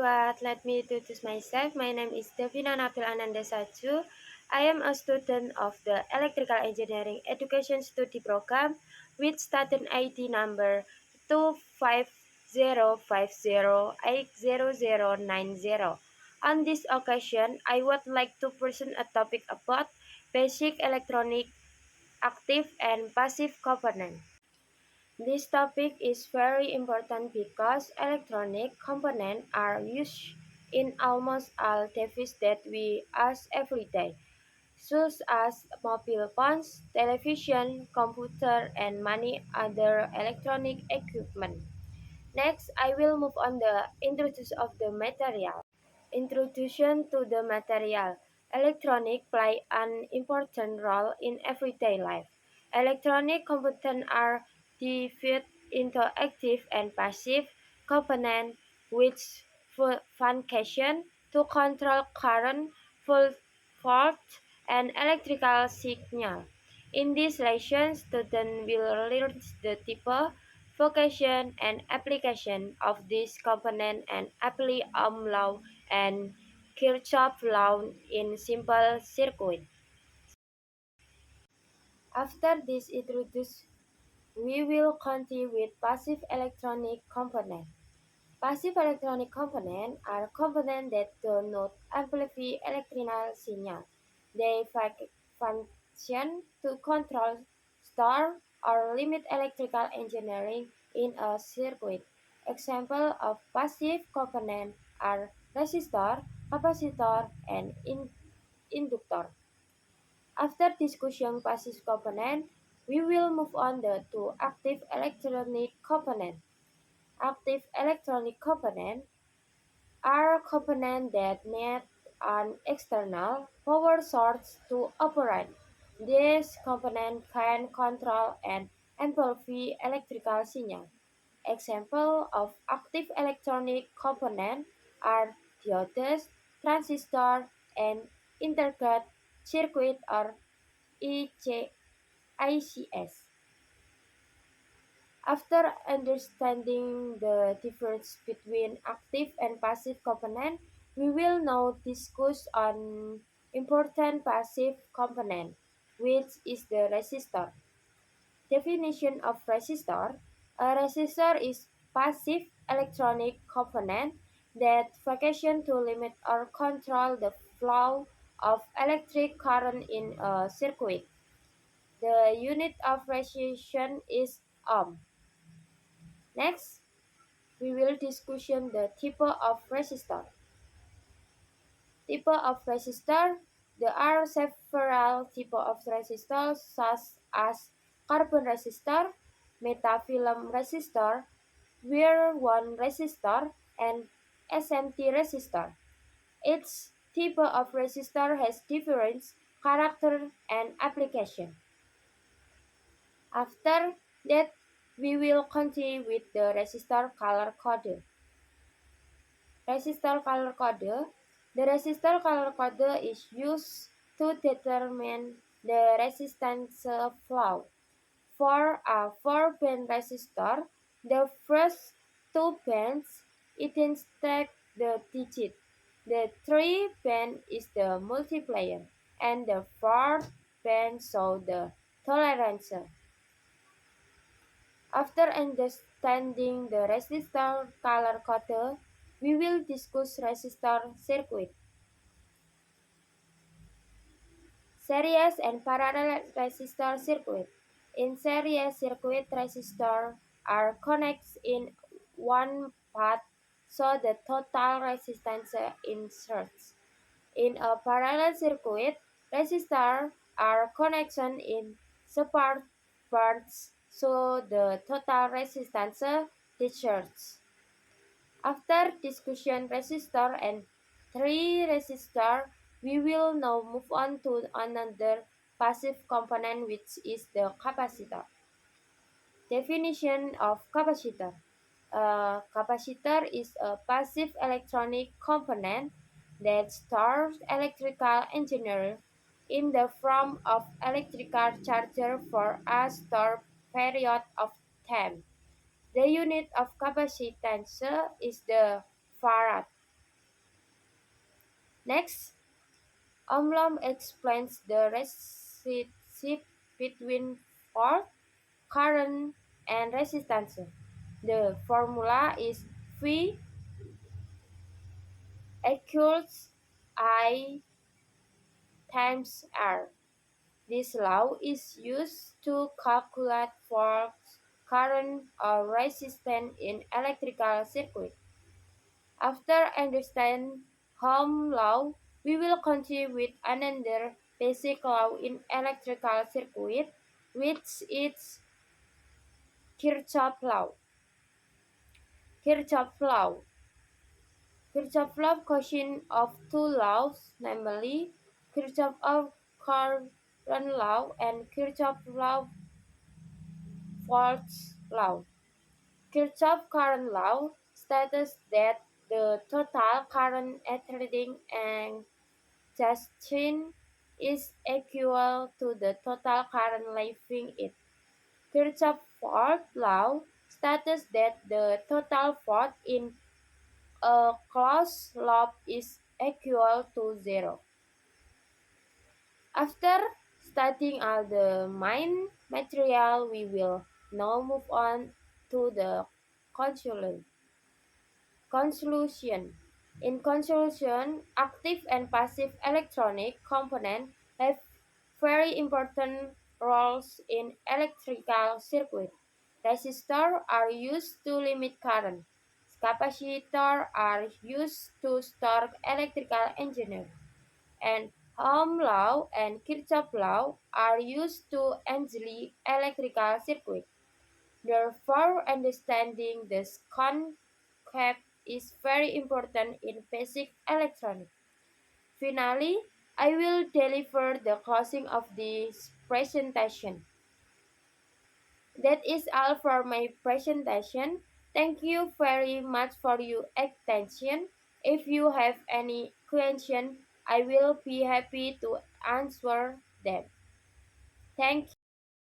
what? Let me introduce myself. My name is Devina Nabil Ananda Saju. I am a student of the Electrical Engineering Education Study Program with student ID number 250508090. On this occasion, I would like to present a topic about basic electronic active and passive components. This topic is very important because electronic components are used in almost all devices that we use every day, such as mobile phones, television, computer, and many other electronic equipment. Next, I will move on the introduction of the material. Introduction to the material. Electronics play an important role in everyday life. Electronic components are divided into active and passive components which function to control current, voltage, and electrical signal. In this lesson, students will learn the type, function, and application of this component and apply Ohm law and Kirchhoff law in simple circuit. After this introduction, we will continue with passive electronic components. Passive electronic components are components that do not amplify electrical signal. They function to control, store, or limit electrical engineering in a circuit. Examples of passive components are resistor, capacitor, and inductor. After discussion passive component, we will move on to active electronic component. Active electronic component are components that need an external power source to operate. These components can control and amplify electrical signal. Examples of active electronic components are diodes, transistor, and integrated circuit or ICs. After understanding the difference between active and passive component, we will now discuss on important passive component, which is the resistor. Definition of resistor. A resistor is passive electronic component that function to limit or control the flow of electric current in a circuit. The unit of resistance is ohm. Next, we will discussion the type of resistor. Type of resistor. There are several types of resistors such as carbon resistor, metafilm resistor, wire one resistor, and SMT resistor. Each type of resistor has different character and application. After that, we will continue with the resistor color code. Resistor color code. The resistor color code is used to determine the resistance flow. For a 4-band resistor, the first two bands indicate the digit. The 3 band is the multiplier, and the fourth band shows the tolerance. After understanding the resistor color code, we will discuss resistor circuit. Series and parallel resistor circuit. In series circuit, resistors are connected in one path, so the total resistance inserts. In a parallel circuit, resistors are connected in separate parts, so the total resistance deserts. After discussion resistor and three resistor, we will now move on to another passive component, which is the capacitor. Definition of capacitor. A capacitor is a passive electronic component that stores electrical energy in the form of electrical charge for a short period of time. The unit of capacitance is the farad. Next, Omlom explains the relationship between force, current, and resistance. The formula is V equals I times R. This law is used to calculate force, current, or resistance in electrical circuit. After understanding Ohm's law, we will continue with another basic law in electrical circuit, which is Kirchhoff law. Kirchhoff law. Kirchhoff law consists of two laws, namely Kirchhoff of current law and Kirchhoff law Volta's law. Kirchhoff's current law states that the total current alternating and Justin is equal to the total current leaving it. Kirchhoff's Volt law states that the total volt in a closed loop is equal to zero. After studying all the main material, we will now move on to the conclusion. Conclusion. In conclusion, active and passive electronic components have very important roles in electrical circuit. Resistors are used to limit current. Capacitors are used to store electrical energy. And Ohm's law and Kirchhoff's law are used to engineer electrical circuit. Therefore, understanding this concept is very important in basic electronics. Finally, I will deliver the closing of this presentation. That is all for my presentation. Thank you very much for your attention. If you have any question, I will be happy to answer them. Thank